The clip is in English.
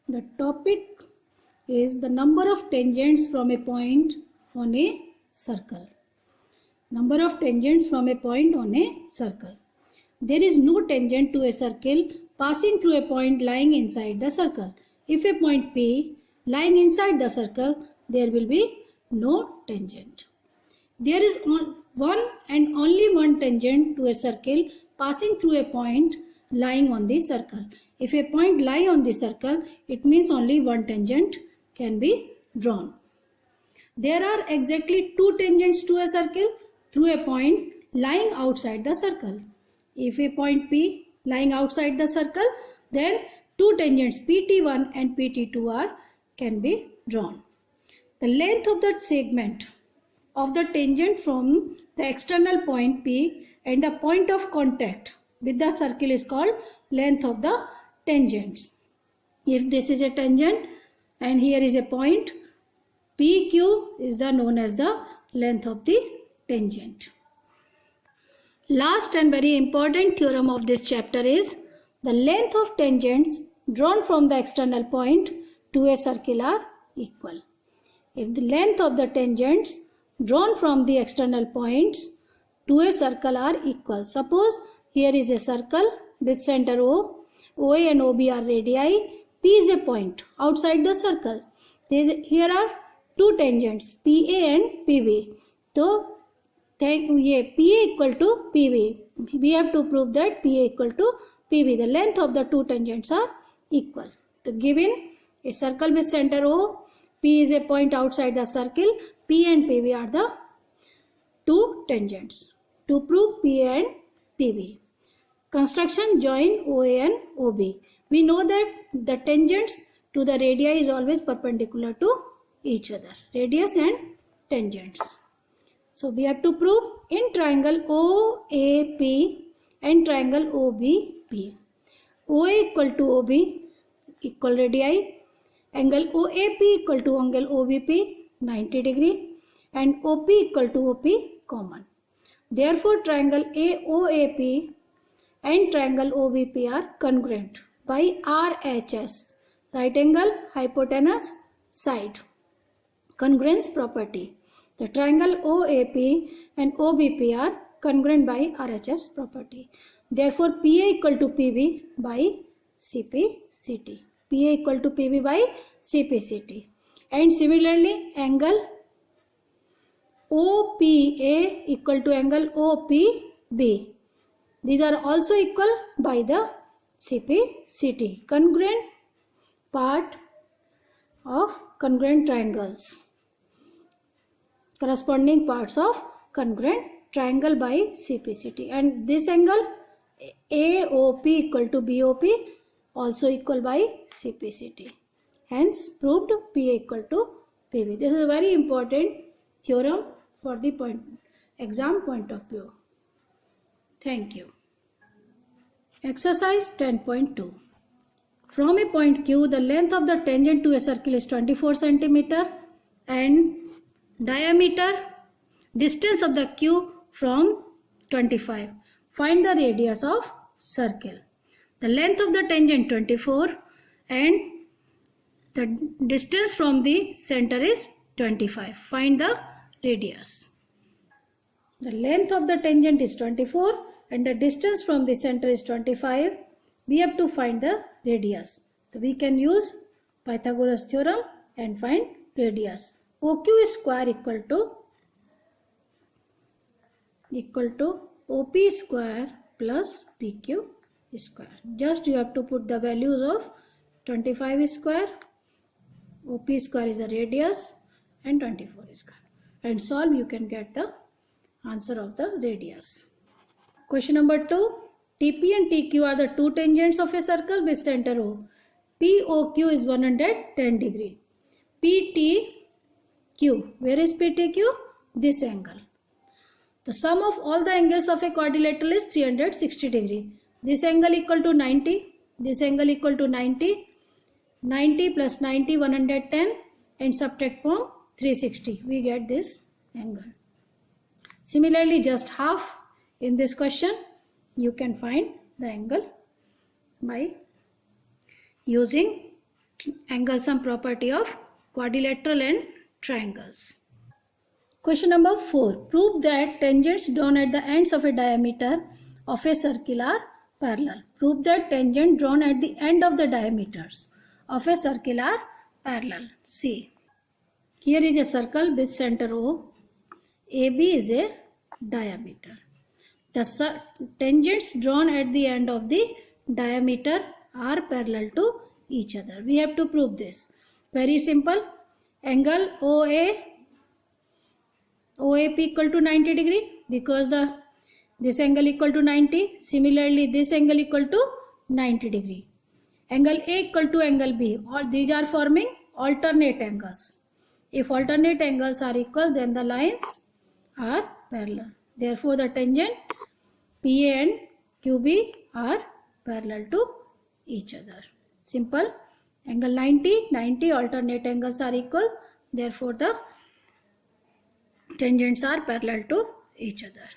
The topic is the number of tangents from a point on a circle. Number of tangents from a point on a circle. There is no tangent to a circle passing through a point lying inside the circle. If a point P lying inside the circle, there will be no tangent. There is one and only one tangent to a circle passing through a point lying on the circle. If a point lie on the circle, it means only one tangent can be drawn. There are exactly two tangents to a circle through a point lying outside the circle. If a point P lying outside the circle, then two tangents PT1 and PT2 can be drawn. The length of the segment of the tangent from the external point P and the point of contact with the circle is called length of the tangents. If this is a tangent and here is a point, PQ is known as the length of the tangent. Last and very important theorem of this chapter is the length of tangents drawn from the external point to a circle are equal. If the length of the tangents drawn from the external points to a circle are equal. Suppose here is a circle with center O, OA and OB are radii, P is a point outside the circle. Here are two tangents PA and PB. So PA equal to PB. We have to prove that PA equal to PB. The length of the two tangents are equal. So given a circle with center O, P is a point outside the circle, P and PB are the two tangents. To prove PA and PB, construction join OA and OB. We know that the tangents to the radii is always perpendicular to each other. Radius and tangents. So we have to prove in triangle OAP and triangle OBP. OA equal to OB equal radii. Angle OAP equal to angle OBP 90 degree and OP equal to OP common. Therefore, triangle AOAP and triangle OBP are congruent by RHS, right angle hypotenuse side. Congruence property. The triangle OAP and OBP are congruent by RHS property. Therefore, PA equal to PB by CPCT. PA equal to PB by CPCT. And similarly, angle OPA equal to angle OPB. These are also equal by the CPCT. Congruent part of congruent triangles. Corresponding parts of congruent triangle by CPCT. And this angle AOP equal to BOP also equal by CPCT. Hence proved PA equal to PB. This is a very important theorem for the exam point of view. Thank you. Exercise 10.2. From a point Q, the length of the tangent to a circle is 24 cm and distance of the Q from 25. Find the radius of circle. The length of the tangent 24 and the distance from the center is 25. Find the radius. The length of the tangent is 24 and the distance from the center is 25. We have to find the radius. So we can use Pythagoras theorem and find radius. OQ square equal to OP square plus PQ square. Just you have to put the values of 25 square, OP square is the radius, and 24 square. And solve, you can get the answer of the radius. Question number 2. TP and TQ are the two tangents of a circle with center O. POQ is 110 degree. PTQ, where is PTQ? This angle. The sum of all the angles of a quadrilateral is 360 degree. This angle equal to 90. This angle equal to 90. 90 plus 90, 110, and subtract from 360. We get this angle. Similarly, just half in this question, you can find the angle by using angle sum property of quadrilateral and triangles. Question number 4. Prove that tangents drawn at the ends of a diameter of a circle are parallel. Prove that tangent drawn at the end of the diameters of a circle are parallel. See, here is a circle with center O. AB is a diameter. The tangents drawn at the end of the diameter are parallel to each other. We have to prove this. Very simple. Angle OAP equal to 90 degree because this angle equal to 90. Similarly, this angle equal to 90 degree. Angle A equal to angle B. All these are forming alternate angles. If alternate angles are equal, then the lines are parallel. Therefore, the tangent PA and QB are parallel to each other. Simple. Angle 90, alternate angles are equal. Therefore, the tangents are parallel to each other.